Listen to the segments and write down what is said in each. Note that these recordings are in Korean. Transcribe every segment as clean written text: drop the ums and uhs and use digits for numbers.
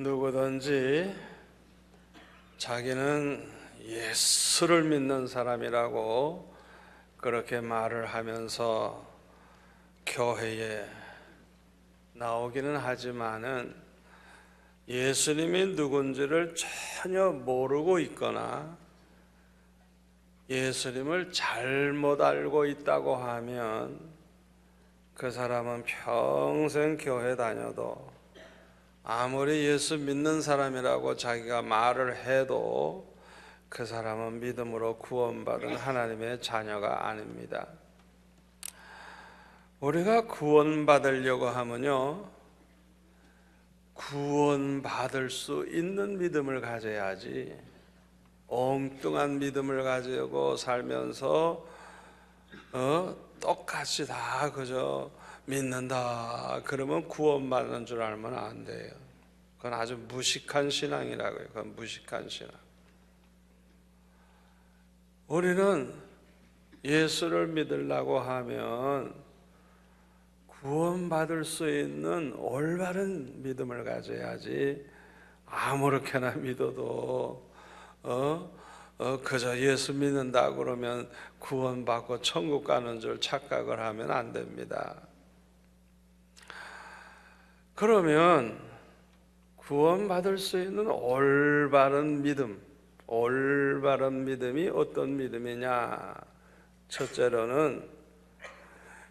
누구든지 자기는 예수를 믿는 사람이라고 그렇게 말을 하면서 교회에 나오기는 하지만은 예수님이 누군지를 전혀 모르고 있거나 예수님을 잘못 알고 있다고 하면 그 사람은 평생 교회 다녀도 아무리 예수 믿는 사람이라고 자기가 말을 해도 그 사람은 믿음으로 구원받은 하나님의 자녀가 아닙니다. 우리가 구원받으려고 하면요, 구원받을 수 있는 믿음을 가져야지 엉뚱한 믿음을 가지고 살면서 똑같이 다 그저 믿는다 그러면 구원받는 줄 알면 안 돼요. 그건 아주 무식한 신앙이라고요. 그건 무식한 신앙. 우리는 예수를 믿으려고 하면 구원받을 수 있는 올바른 믿음을 가져야지 아무렇게나 믿어도 그저 예수 믿는다 그러면 구원받고 천국 가는 줄 착각을 하면 안 됩니다. 그러면 구원받을 수 있는 올바른 믿음이 어떤 믿음이냐? 첫째로는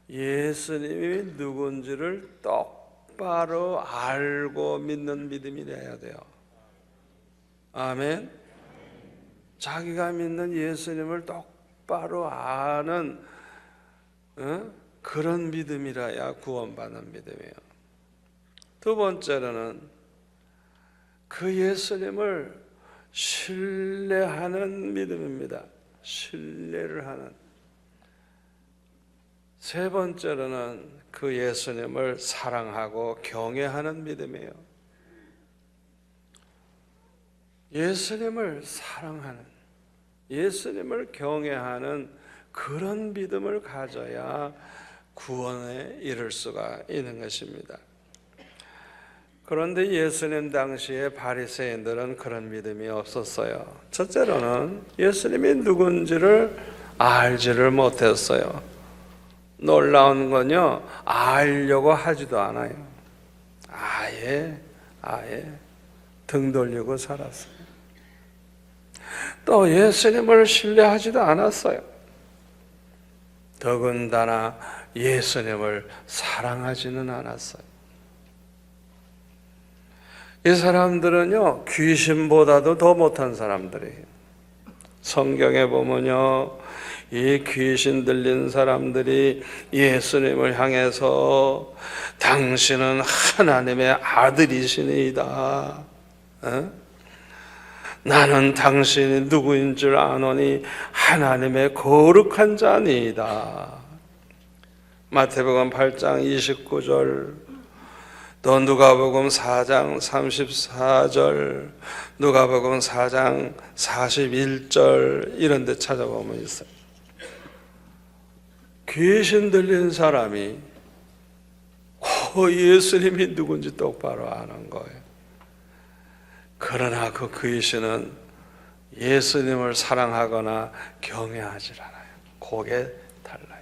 예수님이 누군지를 똑바로 알고 믿는 믿음이 돼야 돼요. 아멘. 자기가 믿는 예수님을 똑바로 아는 그런 믿음이라야 구원받는 믿음이에요. 두 번째로는 그 예수님을 신뢰하는 믿음입니다. 신뢰를 하는. 세 번째로는 그 예수님을 사랑하고 경외하는 믿음이에요. 예수님을 사랑하는, 예수님을 경외하는 그런 믿음을 가져야 구원에 이를 수가 있는 것입니다. 그런데 예수님 당시에 바리새인들은 그런 믿음이 없었어요. 첫째로는 예수님이 누군지를 알지를 못했어요. 놀라운 건요, 알려고 하지도 않아요. 아예 등 돌리고 살았어요. 또 예수님을 신뢰하지도 않았어요. 더군다나 예수님을 사랑하지는 않았어요. 이 사람들은요, 귀신보다도 더 못한 사람들이에요. 성경에 보면요, 이 귀신 들린 사람들이 예수님을 향해서 당신은 하나님의 아들이시니이다. 나는 당신이 누구인 줄 아노니 하나님의 거룩한 자니이다. 마태복음 8장 29절, 또 누가복음 4장 34절, 누가복음 4장 41절 이런 데 찾아보면 있어요. 귀신 들린 사람이 예수님이 누군지 똑바로 아는 거예요. 그러나 그 귀신은 예수님을 사랑하거나 경외하지 않아요. 그게 달라요.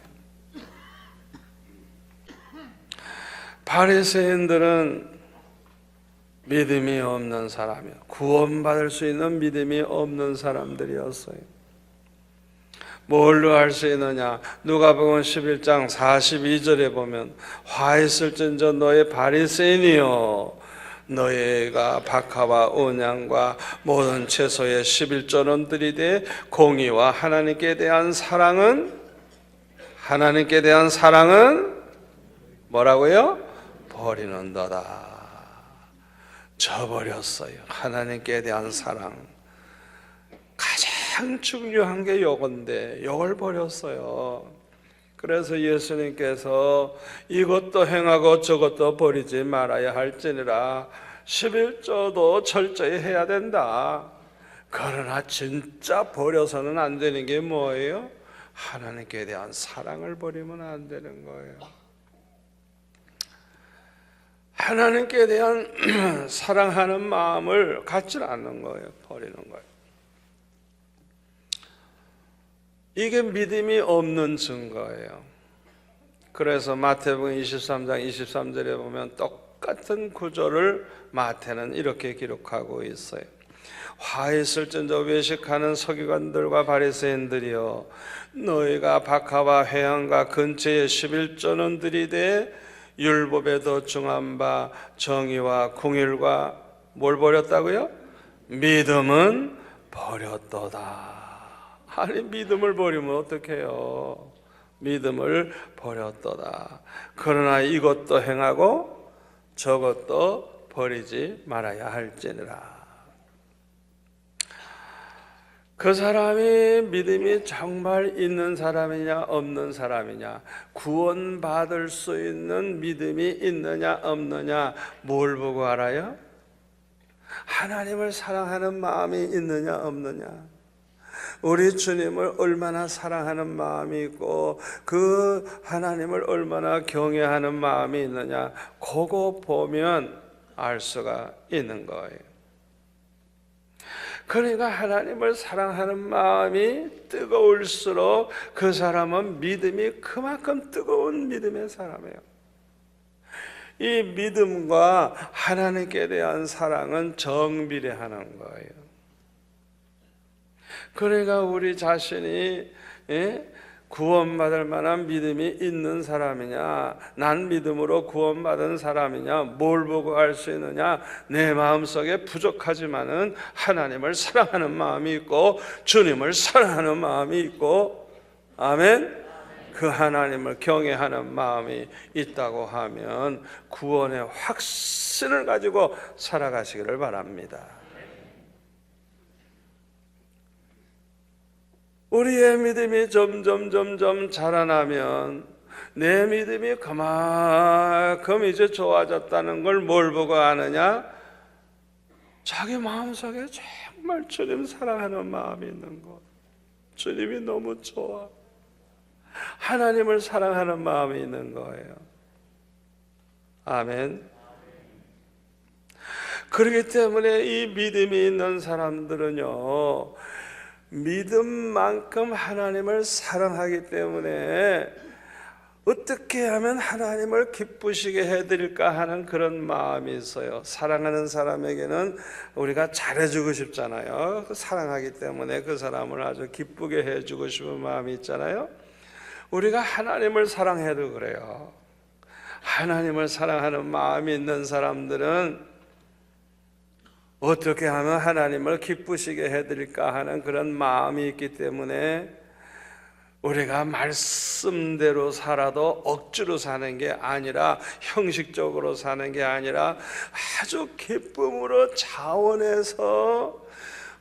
바리새인들은 믿음이 없는 사람이요, 구원받을 수 있는 믿음이 없는 사람들이었어요. 뭘로 알 수 있느냐? 누가복음 11장 42절에 보면 화있을진저 너의 바리새인이여, 너희가 박하와 온양과 모든 채소의 11조는 들이되 공의와 하나님께 대한 사랑은 뭐라고요? 버리는도다. 저버렸어요. 하나님께 대한 사랑. 가장 중요한 게 요건데 요걸 버렸어요. 그래서 예수님께서 이것도 행하고 저것도 버리지 말아야 할지니라 11조도 철저히 해야 된다. 그러나 진짜 버려서는 안 되는 게 뭐예요? 하나님께 대한 사랑을 버리면 안 되는 거예요. 하나님께 대한 사랑하는 마음을 갖지 않는 거예요. 버리는 거예요. 이게 믿음이 없는 증거예요. 그래서 마태복음 23장 23절에 보면 똑같은 구절을 마태는 이렇게 기록하고 있어요. 화 있을진저 외식하는 서기관들과 바리새인들이여, 너희가 박하와 회당과 근처에 11조는 들이되 율법에 더 중한 바 정의와 공의와 뭘 버렸다고요? 믿음은 버렸도다. 아니, 믿음을 버리면 어떡해요? 믿음을 버렸도다. 그러나 이것도 행하고 저것도 버리지 말아야 할지니라. 그 사람이 믿음이 정말 있는 사람이냐 없는 사람이냐, 구원받을 수 있는 믿음이 있느냐 없느냐 뭘 보고 알아요? 하나님을 사랑하는 마음이 있느냐 없느냐, 우리 주님을 얼마나 사랑하는 마음이 있고 그 하나님을 얼마나 경외하는 마음이 있느냐, 그거 보면 알 수가 있는 거예요. 그러니까 하나님을 사랑하는 마음이 뜨거울수록 그 사람은 믿음이 그만큼 뜨거운 믿음의 사람이에요. 이 믿음과 하나님께 대한 사랑은 정비례하는 거예요. 그러니까 우리 자신이 구원받을 만한 믿음이 있는 사람이냐, 난 믿음으로 구원받은 사람이냐, 뭘 보고 알 수 있느냐, 내 마음속에 부족하지만은 하나님을 사랑하는 마음이 있고 주님을 사랑하는 마음이 있고, 아멘, 그 하나님을 경외하는 마음이 있다고 하면 구원의 확신을 가지고 살아가시기를 바랍니다. 우리의 믿음이 점점 자라나면 내 믿음이 그만큼 이제 좋아졌다는 걸 뭘 보고 아느냐? 자기 마음속에 정말 주님 사랑하는 마음이 있는 것, 주님이 너무 좋아, 하나님을 사랑하는 마음이 있는 거예요. 아멘. 그렇기 때문에 이 믿음이 있는 사람들은요, 믿음만큼 하나님을 사랑하기 때문에 어떻게 하면 하나님을 기쁘시게 해드릴까 하는 그런 마음이 있어요. 사랑하는 사람에게는 우리가 잘해주고 싶잖아요. 사랑하기 때문에 그 사람을 아주 기쁘게 해주고 싶은 마음이 있잖아요. 우리가 하나님을 사랑해도 그래요. 하나님을 사랑하는 마음이 있는 사람들은 어떻게 하면 하나님을 기쁘시게 해드릴까 하는 그런 마음이 있기 때문에 우리가 말씀대로 살아도 억지로 사는 게 아니라, 형식적으로 사는 게 아니라 아주 기쁨으로 자원해서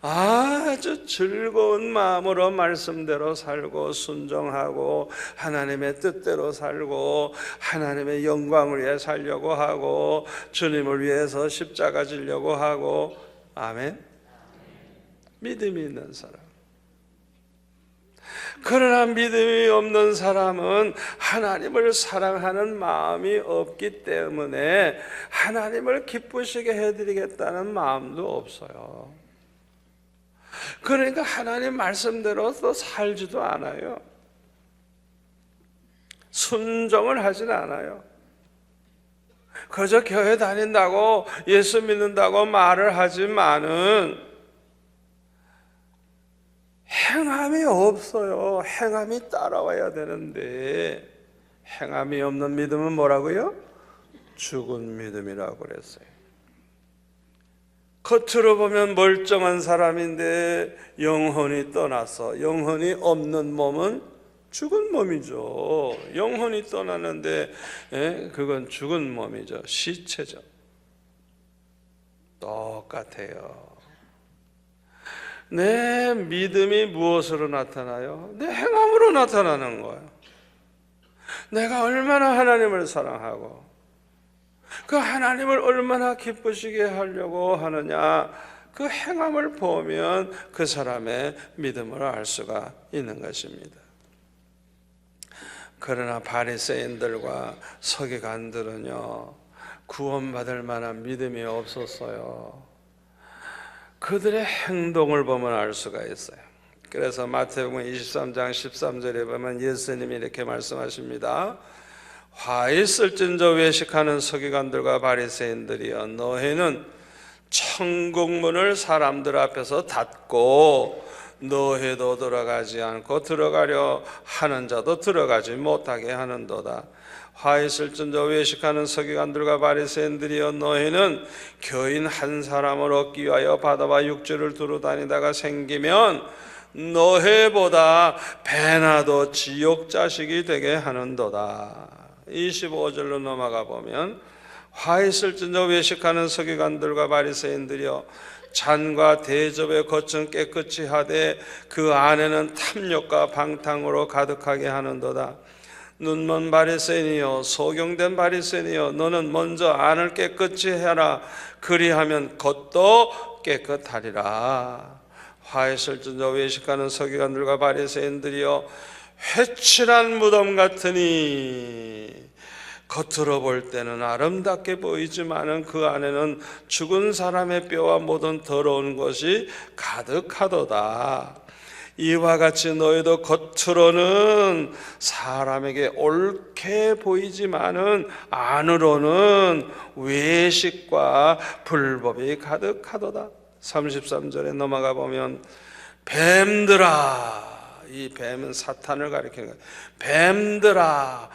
아주 즐거운 마음으로 말씀대로 살고 순종하고 하나님의 뜻대로 살고 하나님의 영광을 위해 살려고 하고 주님을 위해서 십자가 지려고 하고, 아멘. 믿음이 있는 사람. 그러나 믿음이 없는 사람은 하나님을 사랑하는 마음이 없기 때문에 하나님을 기쁘시게 해드리겠다는 마음도 없어요. 그러니까 하나님 말씀대로 또 살지도 않아요. 순종을 하진 않아요. 그저 교회 다닌다고 예수 믿는다고 말을 하지만은 행함이 없어요. 행함이 따라와야 되는데 행함이 없는 믿음은 뭐라고요? 죽은 믿음이라고 그랬어요. 겉으로 보면 멀쩡한 사람인데 영혼이 떠나서, 영혼이 없는 몸은 죽은 몸이죠. 영혼이 떠나는데 그건 죽은 몸이죠. 시체죠. 똑같아요. 내 믿음이 무엇으로 나타나요? 내 행함으로 나타나는 거예요. 내가 얼마나 하나님을 사랑하고 그 하나님을 얼마나 기쁘시게 하려고 하느냐, 그 행함을 보면 그 사람의 믿음을 알 수가 있는 것입니다. 그러나 바리새인들과 서기관들은요, 구원받을 만한 믿음이 없었어요. 그들의 행동을 보면 알 수가 있어요. 그래서 마태복음 23장 13절에 보면 예수님이 이렇게 말씀하십니다. 화 있을진저 외식하는 서기관들과 바리새인들이여, 너희는 천국문을 사람들 앞에서 닫고 너희도 들어가지 않고 들어가려 하는 자도 들어가지 못하게 하는도다. 화 있을진저 외식하는 서기관들과 바리새인들이여, 너희는 교인 한 사람을 얻기 위하여 바다와 육지를 두루 다니다가 생기면 너희보다 배나 더 지옥 자식이 되게 하는도다. 25절로 넘어가 보면 화 있을진저 외식하는 서기관들과 바리새인들이여, 잔과 대접의 겉은 깨끗이 하되 그 안에는 탐욕과 방탕으로 가득하게 하는도다. 눈먼 바리새인이여, 소경된 바리새인이여, 너는 먼저 안을 깨끗이 해라. 그리하면 겉도 깨끗하리라. 화 있을진저 외식하는 서기관들과 바리새인들이여, 회칠한 무덤 같으니 겉으로 볼 때는 아름답게 보이지만은 그 안에는 죽은 사람의 뼈와 모든 더러운 것이 가득하도다. 이와 같이 너희도 겉으로는 사람에게 옳게 보이지만은 안으로는 외식과 불법이 가득하도다. 33절에 넘어가 보면 뱀들아, 이 뱀은 사탄을 가리키는 거예요. 뱀들아,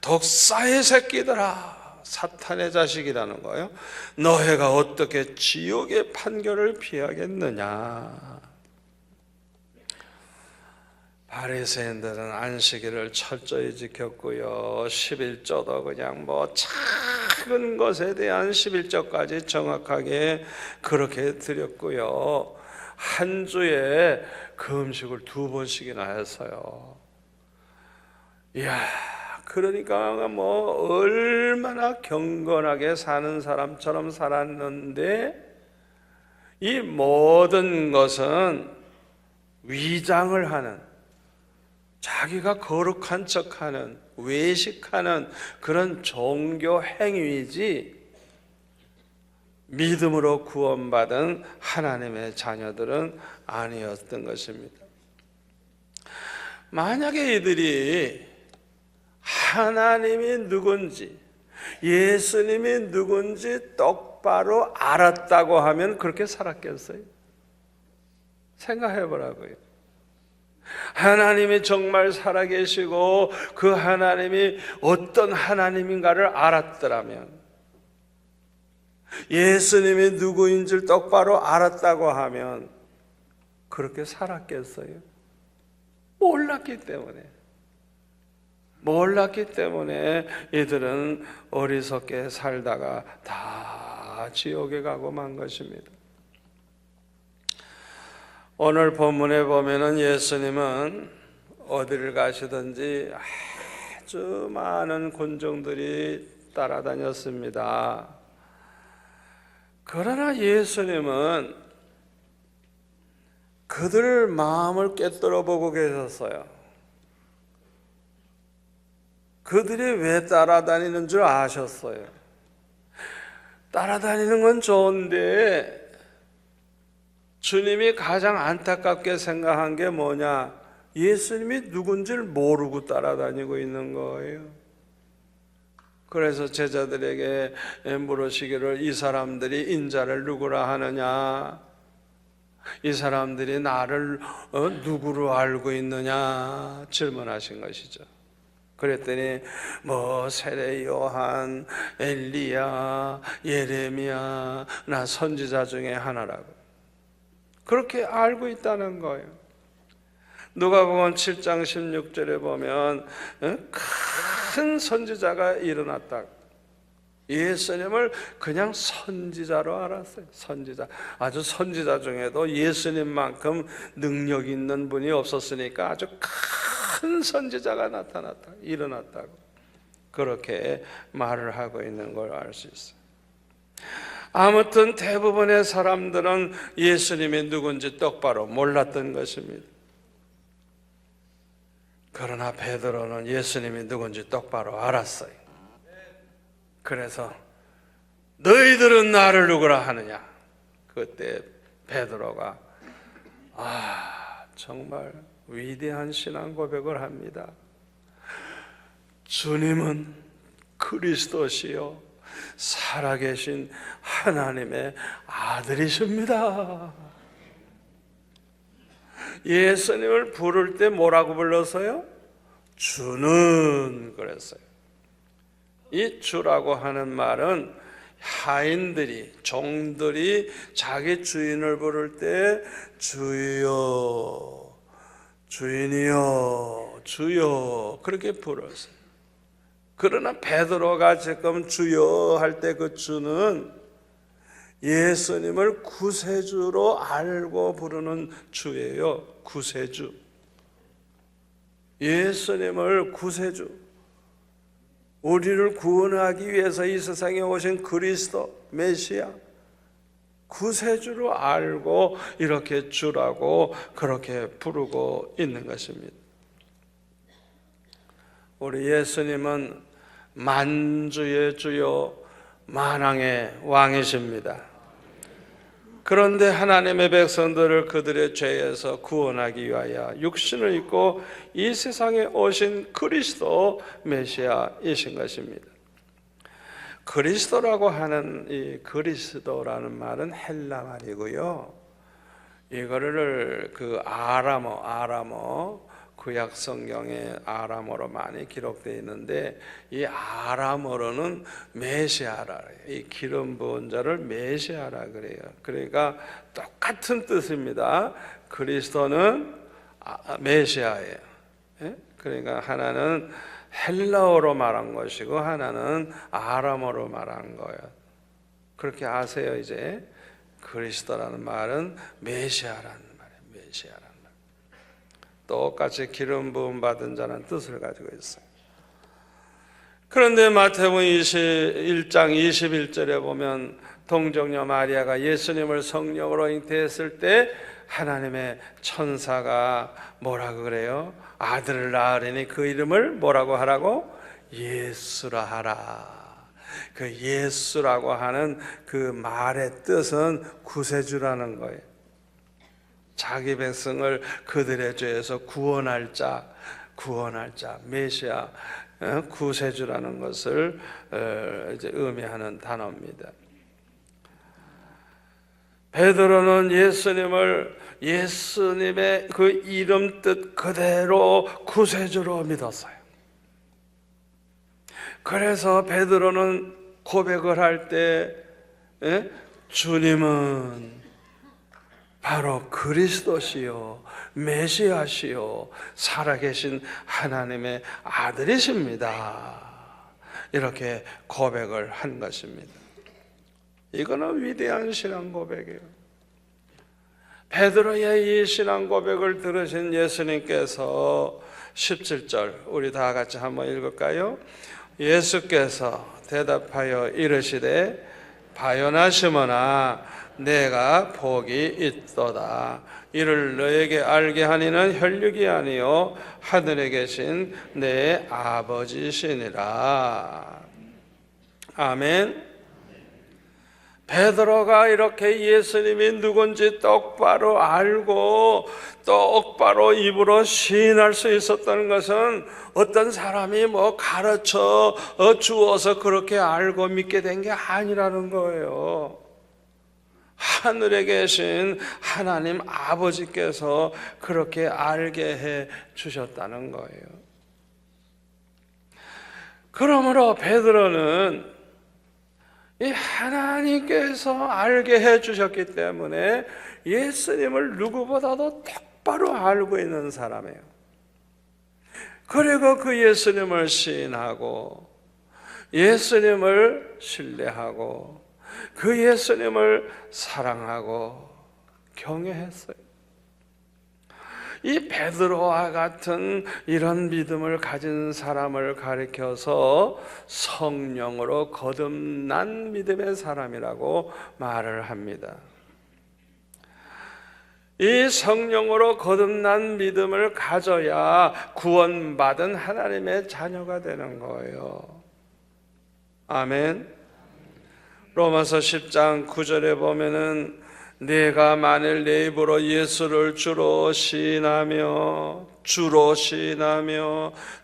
독사의 새끼들아, 사탄의 자식이라는 거예요. 너희가 어떻게 지옥의 판결을 피하겠느냐. 바리새인들은 안식일을 철저히 지켰고요, 11조도 그냥 작은 것에 대한 11조까지 정확하게 그렇게 드렸고요, 한 주에 그 음식을 2번씩이나 했어요. 이야, 그러니까 얼마나 경건하게 사는 사람처럼 살았는데, 이 모든 것은 위장을 하는, 자기가 거룩한 척하는, 외식하는 그런 종교 행위이지 믿음으로 구원받은 하나님의 자녀들은 아니었던 것입니다. 만약에 이들이 하나님이 누군지, 예수님이 누군지 똑바로 알았다고 하면 그렇게 살았겠어요? 생각해 보라고요. 하나님이 정말 살아계시고 그 하나님이 어떤 하나님인가를 알았더라면, 예수님이 누구인지를 똑바로 알았다고 하면 그렇게 살았겠어요? 몰랐기 때문에 이들은 어리석게 살다가 다 지옥에 가고 만 것입니다. 오늘 본문에 보면은 예수님은 어디를 가시든지 아주 많은 군중들이 따라다녔습니다. 그러나 예수님은 그들 마음을 꿰뚫어 보고 계셨어요. 그들이 왜 따라다니는 줄 아셨어요. 따라다니는 건 좋은데 주님이 가장 안타깝게 생각한 게 뭐냐? 예수님이 누군지를 모르고 따라다니고 있는 거예요. 그래서 제자들에게 물으시기를, 이 사람들이 인자를 누구라 하느냐? 이 사람들이 나를 누구로 알고 있느냐? 질문하신 것이죠. 그랬더니 세례 요한, 엘리야, 예레미야, 나 선지자 중에 하나라고 그렇게 알고 있다는 거예요. 누가복음 7장 16절에 보면 큰 선지자가 일어났다. 예수님을 그냥 선지자로 알았어요. 선지자. 아주 선지자 중에도 예수님만큼 능력 있는 분이 없었으니까 아주 큰 선지자가 나타났다, 일어났다고 그렇게 말을 하고 있는 걸 알 수 있어요. 아무튼 대부분의 사람들은 예수님이 누군지 똑바로 몰랐던 것입니다. 그러나 베드로는 예수님이 누군지 똑바로 알았어요. 그래서 너희들은 나를 누구라 하느냐? 그때 베드로가 정말 위대한 신앙 고백을 합니다. 주님은 그리스도시요 살아계신 하나님의 아들이십니다. 예수님을 부를 때 뭐라고 불렀어요? 주는 그랬어요. 이 주라고 하는 말은 하인들이, 종들이 자기 주인을 부를 때 주여, 주인이여, 주여 그렇게 불렀어요. 그러나 베드로가 지금 주여 할 때 그 주는 예수님을 구세주로 알고 부르는 주예요. 구세주. 예수님을 구세주, 우리를 구원하기 위해서 이 세상에 오신 그리스도 메시아 구세주로 알고 이렇게 주라고 그렇게 부르고 있는 것입니다. 우리 예수님은 만주의 주요 만왕의 왕이십니다. 그런데 하나님의 백성들을 그들의 죄에서 구원하기 위하여 육신을 입고 이 세상에 오신 그리스도 메시아이신 것입니다. 그리스도라고 하는 이 그리스도라는 말은 헬라 말이고요. 이거를 그 아람어 구약 성경에 아람어로 많이 기록되어 있는데 이 아람어로는 메시아라 그래요. 이 기름 부은 자를 메시아라 그래요. 그러니까 똑같은 뜻입니다. 그리스도는 메시아예요. 그러니까 하나는 헬라어로 말한 것이고 하나는 아람어로 말한 거예요. 그렇게 아세요. 이제 그리스도라는 말은 메시아라는 말이에요. 메시아라는 말. 똑같이 기름 부음 받은 자는 뜻을 가지고 있어요. 그런데 마태복음 21장 21절에 보면 동정녀 마리아가 예수님을 성령으로 잉태했을 때 하나님의 천사가 뭐라고 그래요? 아들을 낳으리니 그 이름을 뭐라고 하라고? 예수라 하라. 그 예수라고 하는 그 말의 뜻은 구세주라는 거예요. 자기 백성을 그들의 죄에서 구원할 자, 메시아, 구세주라는 것을 이제 의미하는 단어입니다. 베드로는 예수님의 그 이름 뜻 그대로 구세주로 믿었어요. 그래서 베드로는 고백을 할 때 주님은 바로 그리스도시요 메시아시요 살아계신 하나님의 아들이십니다. 이렇게 고백을 한 것입니다. 이거는 위대한 신앙 고백이에요. 베드로의 이 신앙 고백을 들으신 예수님께서 17절 우리 다 같이 한번 읽을까요? 예수께서 대답하여 이르시되 바요나 시몬아 내가 복이 있도다. 이를 너에게 알게 하니는 혈육이 아니요 하늘에 계신 내 아버지시니라. 아멘. 베드로가 이렇게 예수님이 누군지 똑바로 알고 똑바로 입으로 시인할 수 있었다는 것은 어떤 사람이 가르쳐 주어서 그렇게 알고 믿게 된 게 아니라는 거예요. 하늘에 계신 하나님 아버지께서 그렇게 알게 해 주셨다는 거예요. 그러므로 베드로는 이 하나님께서 알게 해 주셨기 때문에 예수님을 누구보다도 똑바로 알고 있는 사람이에요. 그리고 그 예수님을 시인하고 예수님을 신뢰하고 그 예수님을 사랑하고 경외했어요. 이 베드로와 같은 이런 믿음을 가진 사람을 가리켜서 성령으로 거듭난 믿음의 사람이라고 말을 합니다. 이 성령으로 거듭난 믿음을 가져야 구원받은 하나님의 자녀가 되는 거예요. 아멘. 로마서 10장 9절에 보면은 내가 만일 내 입으로 예수를 주로 시인하며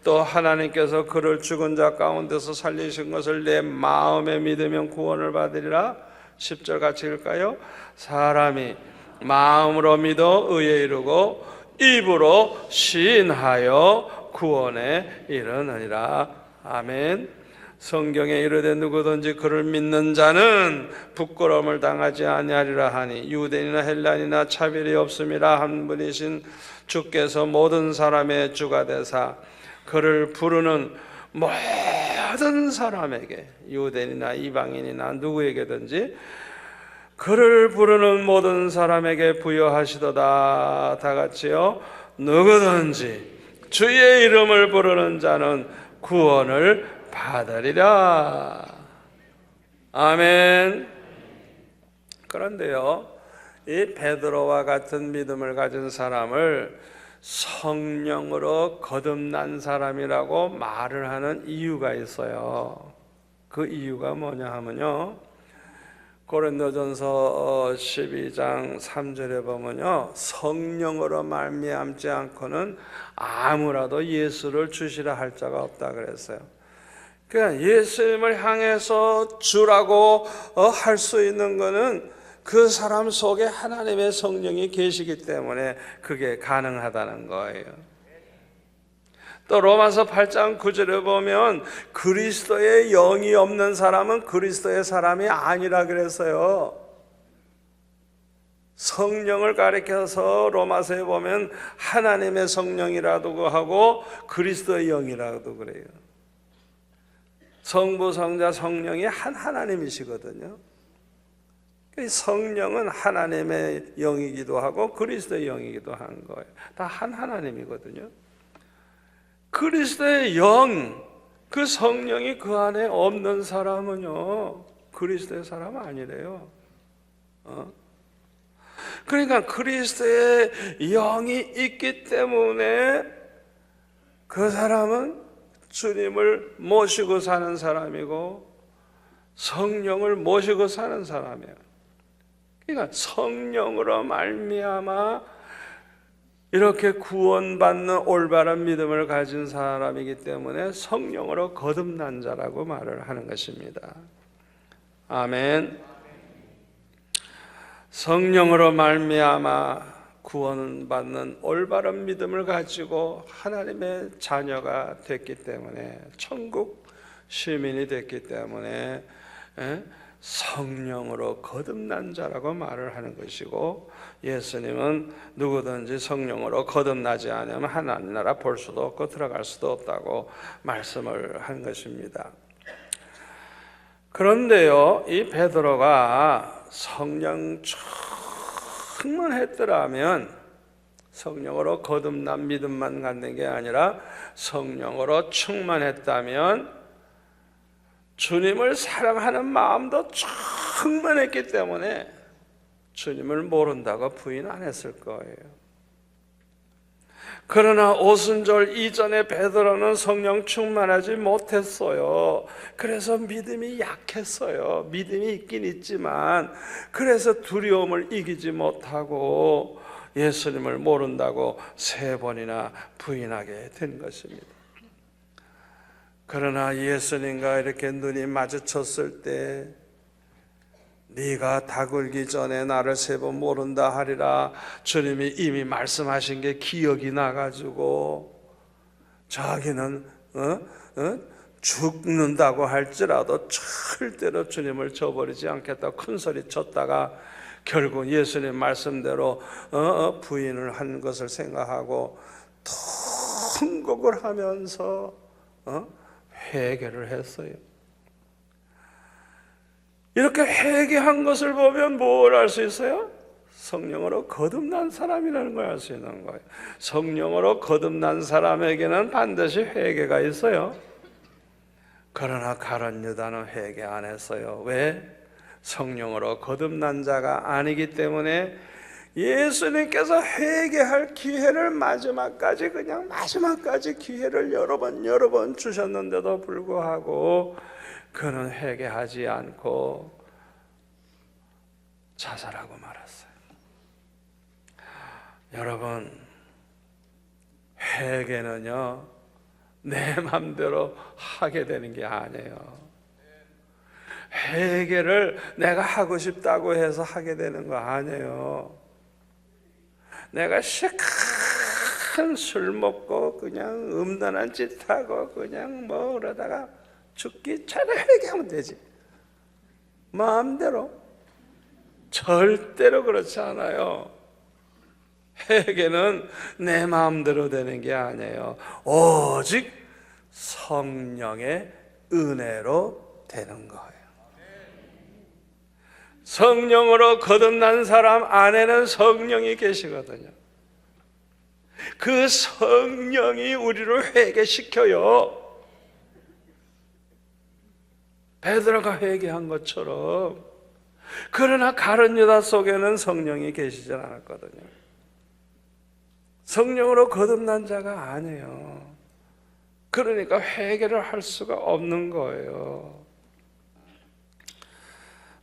또 하나님께서 그를 죽은 자 가운데서 살리신 것을 내 마음에 믿으면 구원을 받으리라. 10절 같이 읽을까요? 사람이 마음으로 믿어 의에 이르고 입으로 시인하여 구원에 이르느니라. 아멘. 성경에 이르되 누구든지 그를 믿는 자는 부끄러움을 당하지 아니하리라 하니 유대인이나 헬라인이나 차별이 없음이라. 한 분이신 주께서 모든 사람의 주가 되사 그를 부르는 모든 사람에게, 유대인이나 이방인이나 누구에게든지 그를 부르는 모든 사람에게 부여하시도다. 다 같이요. 누구든지 주의 이름을 부르는 자는 구원을 받으리라. 아멘. 그런데요, 이 베드로와 같은 믿음을 가진 사람을 성령으로 거듭난 사람이라고 말을 하는 이유가 있어요. 그 이유가 뭐냐 하면요, 고린도전서 12장 3절에 보면요, 성령으로 말미암지 않고는 아무라도 예수를 주시라 할 자가 없다 그랬어요. 그러니까 예수님을 향해서 주라고 할 수 있는 것은 그 사람 속에 하나님의 성령이 계시기 때문에 그게 가능하다는 거예요. 또 로마서 8장 9절에 보면 그리스도의 영이 없는 사람은 그리스도의 사람이 아니라 그랬어요. 성령을 가리켜서 로마서에 보면 하나님의 성령이라고 하고 그리스도의 영이라고도 그래요. 성부, 성자, 성령이 한 하나님이시거든요. 성령은 하나님의 영이기도 하고 그리스도의 영이기도 한 거예요. 다 한 하나님이거든요. 그리스도의 영, 그 성령이 그 안에 없는 사람은요, 그리스도의 사람 아니래요. 그러니까 그리스도의 영이 있기 때문에 그 사람은 주님을 모시고 사는 사람이고 성령을 모시고 사는 사람이에요. 그러니까 성령으로 말미암아 이렇게 구원받는 올바른 믿음을 가진 사람이기 때문에 성령으로 거듭난 자라고 말을 하는 것입니다. 아멘. 성령으로 말미암아 구원받는 올바른 믿음을 가지고 하나님의 자녀가 됐기 때문에, 천국 시민이 됐기 때문에 성령으로 거듭난 자라고 말을 하는 것이고, 예수님은 누구든지 성령으로 거듭나지 않으면 하나님 나라 볼 수도 없고 들어갈 수도 없다고 말씀을 한 것입니다. 그런데요, 이 베드로가 성령 충만했더라면, 성령으로 거듭난 믿음만 갖는 게 아니라 성령으로 충만했다면 주님을 사랑하는 마음도 충만했기 때문에 주님을 모른다고 부인 안 했을 거예요. 그러나 오순절 이전에 베드로는 성령 충만하지 못했어요. 그래서 믿음이 약했어요. 믿음이 있긴 있지만 그래서 두려움을 이기지 못하고 예수님을 모른다고 3번이나 부인하게 된 것입니다. 그러나 예수님과 이렇게 눈이 마주쳤을 때 네가 닭울기 전에 나를 3번 모른다 하리라, 주님이 이미 말씀하신 게 기억이 나가지고 자기는 죽는다고 할지라도 절대로 주님을 저버리지 않겠다 큰 소리 쳤다가 결국 예수님 말씀대로 부인을 한 것을 생각하고 통곡을 하면서 회개를 했어요. 이렇게 회개한 것을 보면 뭘 알 수 있어요? 성령으로 거듭난 사람이라는 걸 알 수 있는 거예요. 성령으로 거듭난 사람에게는 반드시 회개가 있어요. 그러나 가룟 유다는 회개 안 했어요. 왜? 성령으로 거듭난 자가 아니기 때문에 예수님께서 회개할 기회를 마지막까지 기회를 여러 번 주셨는데도 불구하고 그는 회개하지 않고 자살하고 말았어요. 여러분, 회개는요 내 맘대로 하게 되는 게 아니에요. 회개를 내가 하고 싶다고 해서 하게 되는 거 아니에요. 내가 시큰 술 먹고 그냥 음란한 짓 하고 그냥 뭐 그러다가 죽기 전에 회개하면 되지. 마음대로. 절대로 그렇지 않아요. 회개는 내 마음대로 되는 게 아니에요. 오직 성령의 은혜로 되는 거예요. 성령으로 거듭난 사람 안에는 성령이 계시거든요. 그 성령이 우리를 회개시켜요. 베드로가 회개한 것처럼. 그러나 가룟 유다 속에는 성령이 계시지 않았거든요. 성령으로 거듭난 자가 아니에요. 그러니까 회개를 할 수가 없는 거예요.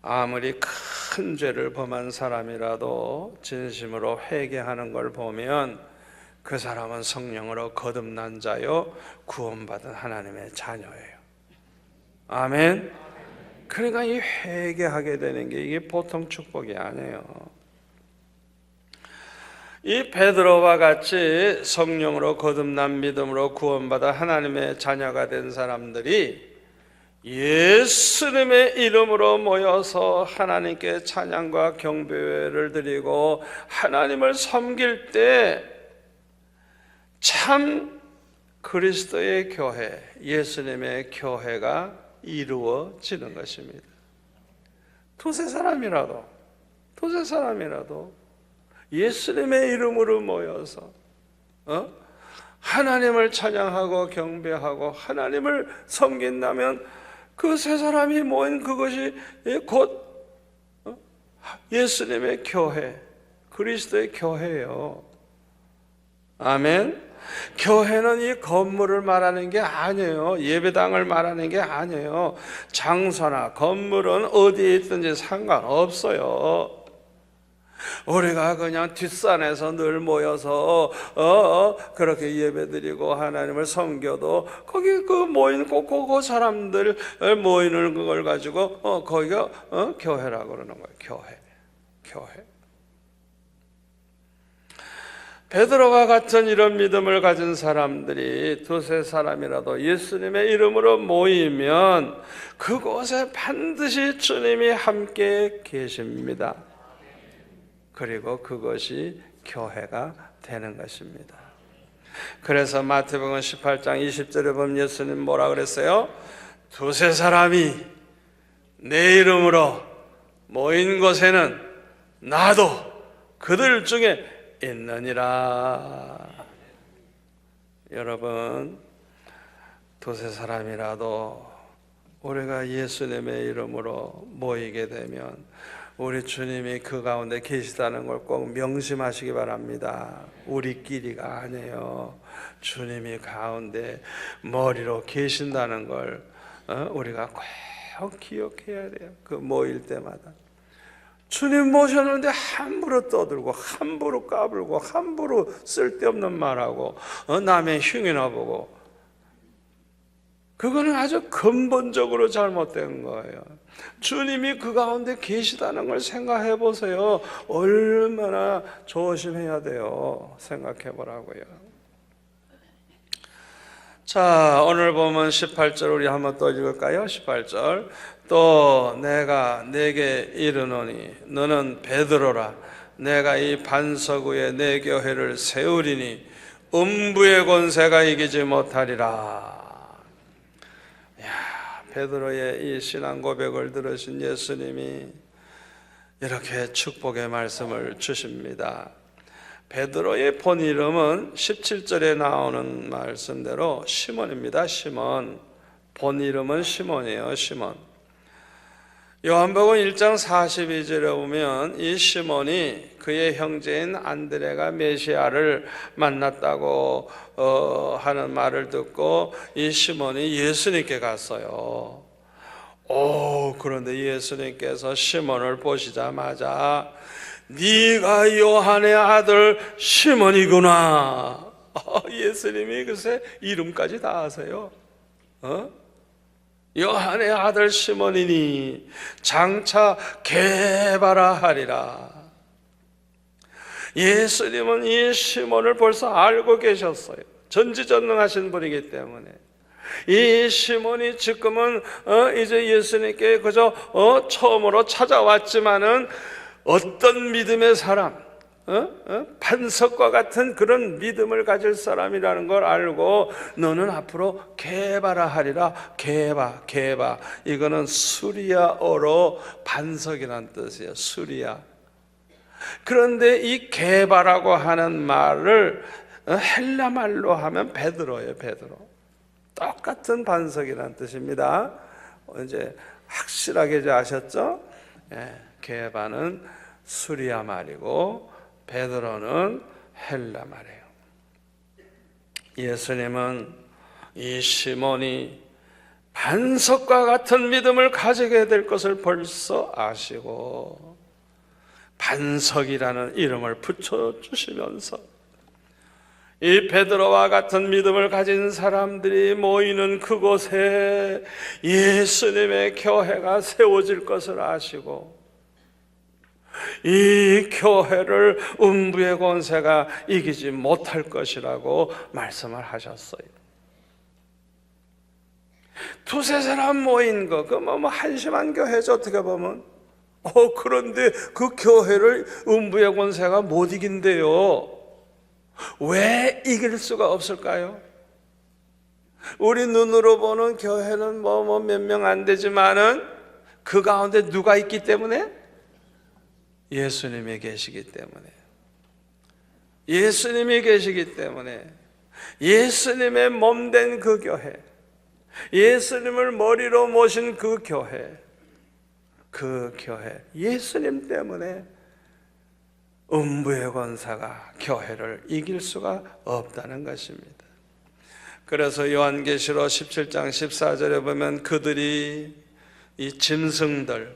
아무리 큰 죄를 범한 사람이라도 진심으로 회개하는 걸 보면 그 사람은 성령으로 거듭난 자요 구원받은 하나님의 자녀예요. 아멘. 그러니까 이 회개하게 되는 게 이게 보통 축복이 아니에요. 이 베드로와 같이 성령으로 거듭난 믿음으로 구원받아 하나님의 자녀가 된 사람들이 예수님의 이름으로 모여서 하나님께 찬양과 경배를 드리고 하나님을 섬길 때 참 그리스도의 교회, 예수님의 교회가 이루어지는 것입니다. 두세 사람이라도 예수님의 이름으로 모여서 하나님을 찬양하고 경배하고 하나님을 섬긴다면 그 세 사람이 모인 그것이 곧 예수님의 교회, 그리스도의 교회예요. 아멘. 교회는 이 건물을 말하는 게 아니에요. 예배당을 말하는 게 아니에요. 장소나 건물은 어디에 있든지 상관없어요. 우리가 그냥 뒷산에서 늘 모여서 그렇게 예배드리고 하나님을 섬겨도 거기 그 모인 그 사람들 모이는 걸 가지고 거기가 교회라고 그러는 거예요. 교회. 베드로와 같은 이런 믿음을 가진 사람들이 두세 사람이라도 예수님의 이름으로 모이면 그곳에 반드시 주님이 함께 계십니다. 그리고 그것이 교회가 되는 것입니다. 그래서 마태복음 18장 20절에 보면 예수님 뭐라 그랬어요? 두세 사람이 내 이름으로 모인 곳에는 나도 그들 중에 있느니라. 여러분, 두세 사람이라도 우리가 예수님의 이름으로 모이게 되면 우리 주님이 그 가운데 계시다는 걸 꼭 명심하시기 바랍니다. 우리끼리가 아니에요. 주님이 가운데 머리로 계신다는 걸 우리가 꼭 기억해야 돼요. 그 모일 때마다 주님 모셨는데 함부로 떠들고 함부로 까불고 함부로 쓸데없는 말하고 남의 흉이나 보고, 그거는 아주 근본적으로 잘못된 거예요. 주님이 그 가운데 계시다는 걸 생각해 보세요. 얼마나 조심해야 돼요. 생각해 보라고요. 자, 오늘 보면 18절 우리 한번 또 읽을까요? 18절. 또 내가 네게 이르노니 너는 베드로라. 내가 이 반석 위에 내 교회를 세우리니 음부의 권세가 이기지 못하리라. 베드로의 이 신앙 고백을 들으신 예수님이 이렇게 축복의 말씀을 주십니다. 베드로의 본 이름은 17절에 나오는 말씀대로 시몬입니다. 시몬. 본 이름은 시몬이에요. 시몬. 요한복음 1장 42절에 보면 이 시몬이 그의 형제인 안드레가 메시아를 만났다고 하는 말을 듣고 이 시몬이 예수님께 갔어요. 그런데 예수님께서 시몬을 보시자마자 네가 요한의 아들 시몬이구나. 예수님이 글쎄 이름까지 다 아세요. 요한의 아들 시몬이니 장차 게바라 하리라. 예수님은 이 시몬을 벌써 알고 계셨어요. 전지전능하신 분이기 때문에. 이 시몬이 지금은 이제 예수님께 그저 처음으로 찾아왔지만은 어떤 믿음의 사람, 반석과 같은 그런 믿음을 가질 사람이라는 걸 알고 너는 앞으로 게바라 하리라. 게바 이거는 수리아어로 반석이라는 뜻이에요. 수리아. 그런데 이 게바라고 하는 말을 헬라 말로 하면 베드로예요. 베드로. 똑같은 반석이라는 뜻입니다. 이제 확실하게 이제 아셨죠? 게바는 수리아 말이고 베드로는 헬라 말이에요. 예수님은 이 시몬이 반석과 같은 믿음을 가지게 될 것을 벌써 아시고 반석이라는 이름을 붙여주시면서 이 베드로와 같은 믿음을 가진 사람들이 모이는 그곳에 예수님의 교회가 세워질 것을 아시고 이 교회를 음부의 권세가 이기지 못할 것이라고 말씀을 하셨어요. 두세 사람 모인 거, 뭐 한심한 교회죠 어떻게 보면. 그런데 그 교회를 음부의 권세가 못 이긴대요. 왜 이길 수가 없을까요? 우리 눈으로 보는 교회는 뭐 몇 명 안 되지만은 그 가운데 누가 있기 때문에? 예수님이 계시기 때문에. 예수님이 계시기 때문에 예수님의 몸된 그 교회, 예수님을 머리로 모신 그 교회, 예수님 때문에 음부의 권사가 교회를 이길 수가 없다는 것입니다. 그래서 요한계시록 17장 14절에 보면 그들이 이 짐승들,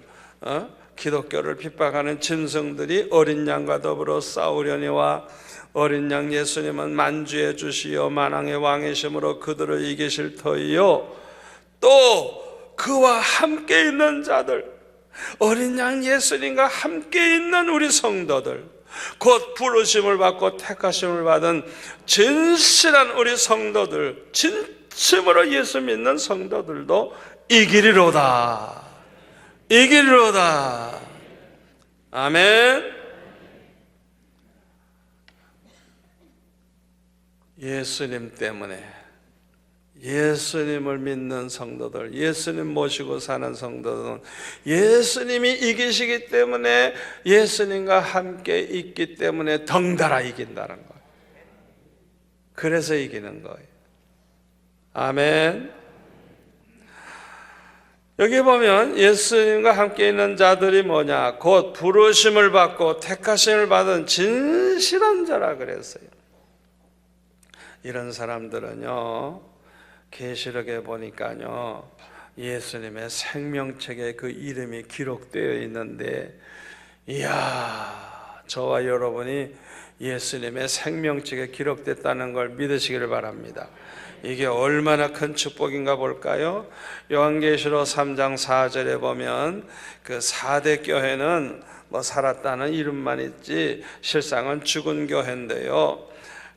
기독교를 핍박하는 짐승들이 어린 양과 더불어 싸우려니와 어린 양 예수님은 만주의 주시요 만왕의 왕이심으로 그들을 이기실 터이요 또 그와 함께 있는 자들, 어린 양 예수님과 함께 있는 우리 성도들, 곧 부르심을 받고 택하심을 받은 진실한 우리 성도들, 진심으로 예수 믿는 성도들도 이기리로다. 이기리로다. 아멘. 예수님 때문에, 예수님을 믿는 성도들, 예수님 모시고 사는 성도들은 예수님이 이기시기 때문에, 예수님과 함께 있기 때문에 덩달아 이긴다는 거예요. 그래서 이기는 거예요. 아멘. 여기 보면 예수님과 함께 있는 자들이 뭐냐? 곧 부르심을 받고 택하심을 받은 진실한 자라 그랬어요. 이런 사람들은요, 계시록에 보니까요, 예수님의 생명책에 그 이름이 기록되어 있는데, 이야, 저와 여러분이 예수님의 생명책에 기록됐다는 걸 믿으시기를 바랍니다. 이게 얼마나 큰 축복인가 볼까요? 요한계시록 3장 4절에 보면 그 4대 교회는 뭐 살았다는 이름만 있지 실상은 죽은 교회인데요,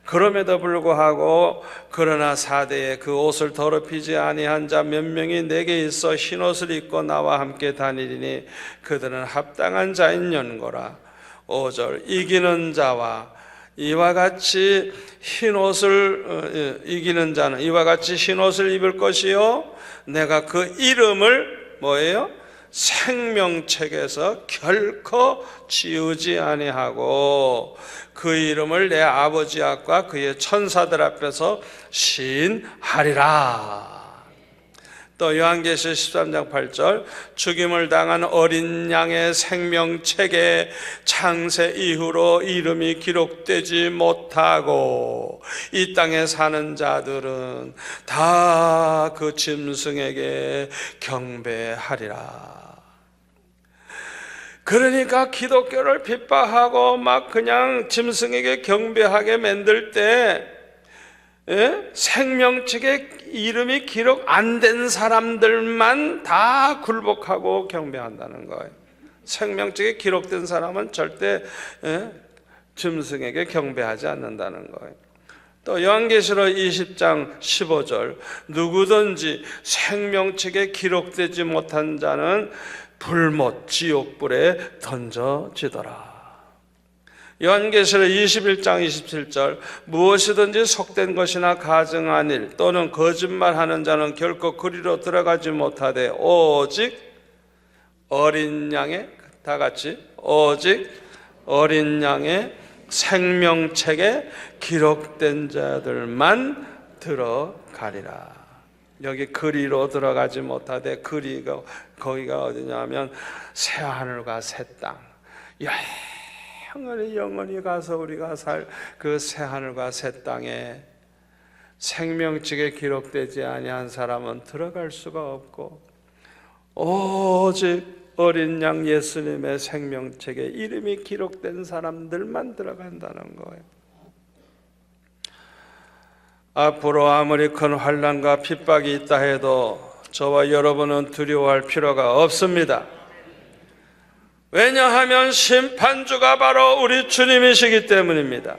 그럼에도 불구하고 그러나 4대에 그 옷을 더럽히지 아니한 자 몇 명이 내게 있어 흰옷을 입고 나와 함께 다니리니 그들은 합당한 자인 연고라. 5절 이기는 자와 이와 같이 흰옷을 이기는 자는 이와 같이 흰옷을 입을 것이요 내가 그 이름을 뭐예요? 생명책에서 결코 지우지 아니하고 그 이름을 내 아버지 앞과 그의 천사들 앞에서 시인하리라. 또 요한계시 13장 8절 죽임을 당한 어린 양의 생명책에 창세 이후로 이름이 기록되지 못하고 이 땅에 사는 자들은 다 그 짐승에게 경배하리라. 그러니까 기독교를 핍박하고 막 그냥 짐승에게 경배하게 만들 때 생명책에 이름이 기록 안 된 사람들만 다 굴복하고 경배한다는 거예요. 생명책에 기록된 사람은 절대 짐승에게 경배하지 않는다는 거예요. 또 요한계시록 20장 15절 누구든지 생명책에 기록되지 못한 자는 불못 지옥불에 던져지더라. 요한계시록 21장 27절 무엇이든지 속된 것이나 가증한 일 또는 거짓말하는 자는 결코 그리로 들어가지 못하되 오직 어린 양의 다 같이 오직 어린 양의 생명책에 기록된 자들만 들어가리라. 여기 그리로 들어가지 못하되 그리가 거기가 어디냐면 새 하늘과 새 땅, 영원히 가서 우리가 살 그 새 하늘과 새 땅에 생명책에 기록되지 아니한 사람은 들어갈 수가 없고 오직 어린 양 예수님의 생명책에 이름이 기록된 사람들만 들어간다는 거예요. 앞으로 아무리 큰 환난과 핍박이 있다 해도 저와 여러분은 두려워할 필요가 없습니다. 왜냐하면 심판주가 바로 우리 주님이시기 때문입니다.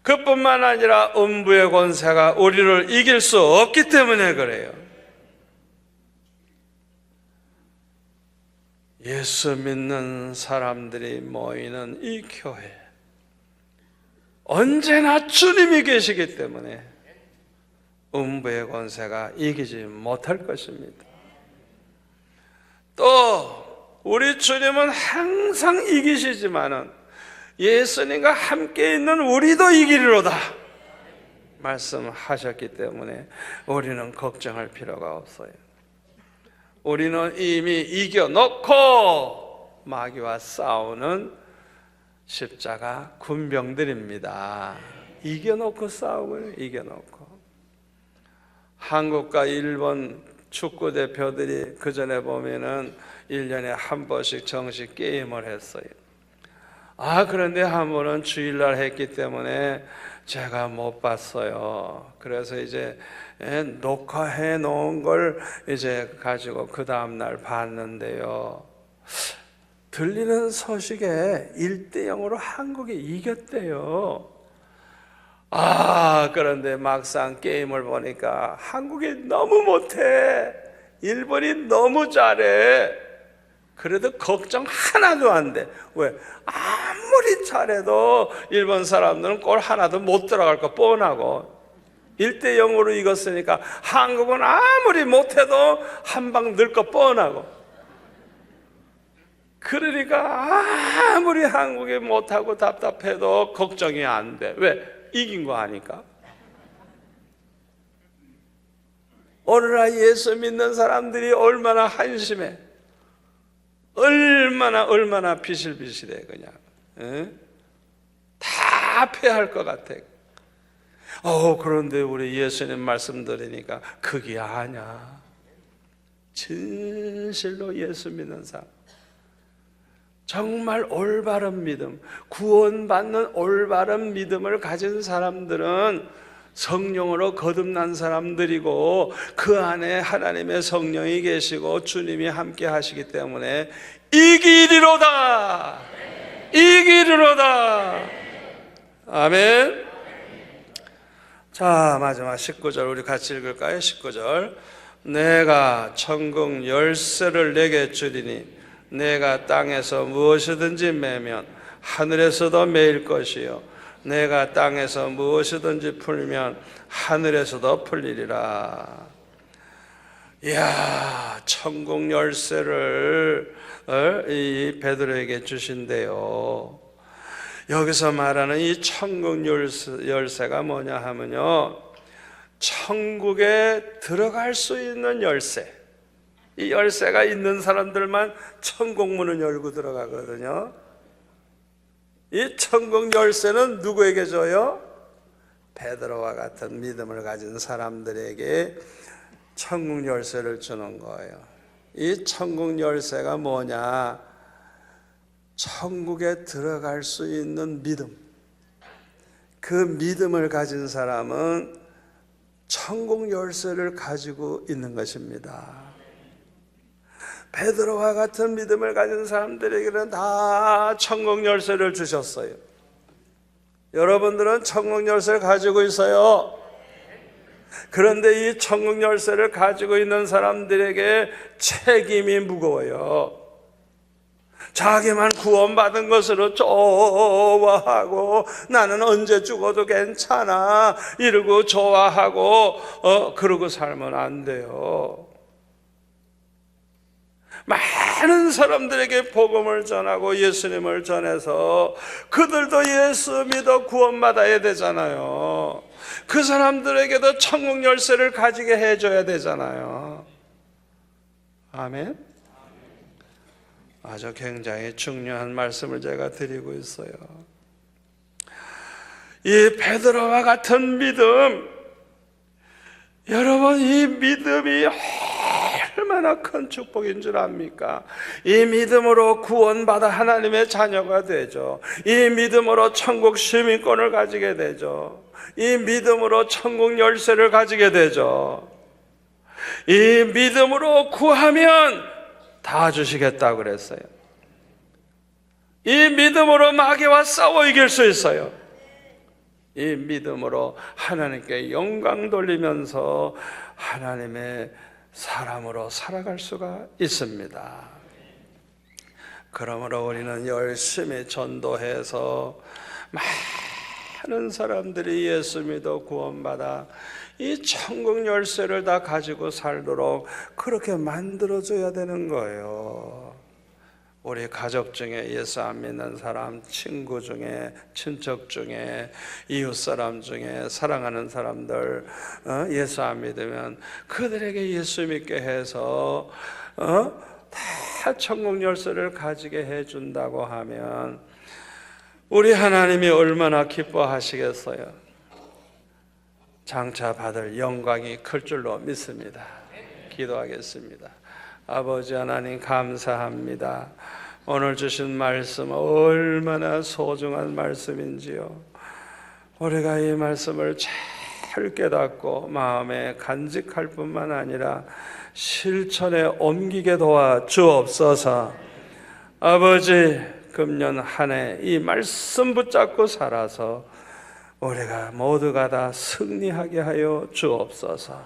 그뿐만 아니라 음부의 권세가 우리를 이길 수 없기 때문에 그래요. 예수 믿는 사람들이 모이는 이 교회, 언제나 주님이 계시기 때문에 음부의 권세가 이기지 못할 것입니다. 또 우리 주님은 항상 이기시지만은 예수님과 함께 있는 우리도 이기리로다 말씀하셨기 때문에 우리는 걱정할 필요가 없어요. 우리는 이미 이겨놓고 마귀와 싸우는 십자가 군병들입니다. 이겨놓고 싸우고요. 이겨놓고. 한국과 일본 축구 대표들이 그 전에 보면은 1년에 한 번씩 정식 게임을 했어요. 그런데 한 번은 주일날 했기 때문에 제가 못 봤어요. 그래서 이제 녹화해 놓은 걸 이제 가지고 그 다음날 봤는데요. 들리는 소식에 1대0으로 한국이 이겼대요. 그런데 막상 게임을 보니까 한국이 너무 못해. 일본이 너무 잘해. 그래도 걱정 하나도 안 돼. 왜? 아무리 잘해도 일본 사람들은 골 하나도 못 들어갈 거 뻔하고 1대0으로 이겼으니까 한국은 아무리 못해도 한 방 넣을 거 뻔하고, 그러니까 아무리 한국이 못하고 답답해도 걱정이 안 돼. 왜? 이긴 거 아니까. 오늘날 예수 믿는 사람들이 얼마나 한심해, 얼마나 비실비실해. 그냥 다 패할 것 같아. 그런데 우리 예수님 말씀 들으니까 그게 아니야. 진실로 예수 믿는 사람, 정말 올바른 믿음, 구원받는 올바른 믿음을 가진 사람들은 성령으로 거듭난 사람들이고 그 안에 하나님의 성령이 계시고 주님이 함께 하시기 때문에 이기리로다. 이기리로다. 아멘. 자, 마지막 19절 우리 같이 읽을까요? 19절 내가 천국 열쇠를 내게 주리니 내가 땅에서 무엇이든지 매면 하늘에서도 매일 것이요 내가 땅에서 무엇이든지 풀면 하늘에서도 풀리리라. 이야, 천국 열쇠를 이 베드로에게 주신대요. 여기서 말하는 이 천국 열쇠가 뭐냐 하면요, 천국에 들어갈 수 있는 열쇠. 이 열쇠가 있는 사람들만 천국문을 열고 들어가거든요. 이 천국 열쇠는 누구에게 줘요? 베드로와 같은 믿음을 가진 사람들에게 천국 열쇠를 주는 거예요. 이 천국 열쇠가 뭐냐? 천국에 들어갈 수 있는 믿음. 그 믿음을 가진 사람은 천국 열쇠를 가지고 있는 것입니다. 베드로와 같은 믿음을 가진 사람들에게는 다 천국 열쇠를 주셨어요. 여러분들은 천국 열쇠를 가지고 있어요. 그런데 이 천국 열쇠를 가지고 있는 사람들에게 책임이 무거워요. 자기만 구원받은 것으로 좋아하고 나는 언제 죽어도 괜찮아 이러고 좋아하고 그러고 살면 안 돼요. 많은 사람들에게 복음을 전하고 예수님을 전해서 그들도 예수 믿어 구원받아야 되잖아요. 그 사람들에게도 천국 열쇠를 가지게 해줘야 되잖아요. 아멘. 아주 굉장히 중요한 말씀을 제가 드리고 있어요. 이 베드로와 같은 믿음, 여러분 이 믿음이 얼마나 큰 축복인 줄 압니까? 이 믿음으로 구원받아 하나님의 자녀가 되죠. 이 믿음으로 천국 시민권을 가지게 되죠. 이 믿음으로 천국 열쇠를 가지게 되죠. 이 믿음으로 구하면 다 주시겠다고 그랬어요. 이 믿음으로 마귀와 싸워 이길 수 있어요. 이 믿음으로 하나님께 영광 돌리면서 하나님의 사람으로 살아갈 수가 있습니다. 그러므로 우리는 열심히 전도해서 많은 사람들이 예수 믿어 구원받아 이 천국 열쇠를 다 가지고 살도록 그렇게 만들어줘야 되는 거예요. 우리 가족 중에 예수 안 믿는 사람, 친구 중에, 친척 중에, 이웃 사람 중에 사랑하는 사람들 예수 안 믿으면 그들에게 예수 믿게 해서 다 천국 열쇠를 가지게 해준다고 하면 우리 하나님이 얼마나 기뻐하시겠어요. 장차 받을 영광이 클 줄로 믿습니다. 기도하겠습니다. 아버지 하나님 감사합니다. 오늘 주신 말씀 얼마나 소중한 말씀인지요. 우리가 이 말씀을 잘 깨닫고 마음에 간직할 뿐만 아니라 실천에 옮기게 도와 주옵소서. 아버지 금년 한 해 이 말씀 붙잡고 살아서 우리가 모두가 다 승리하게 하여 주옵소서.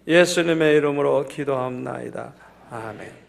예수님의 이름으로 기도합나이다. 아멘.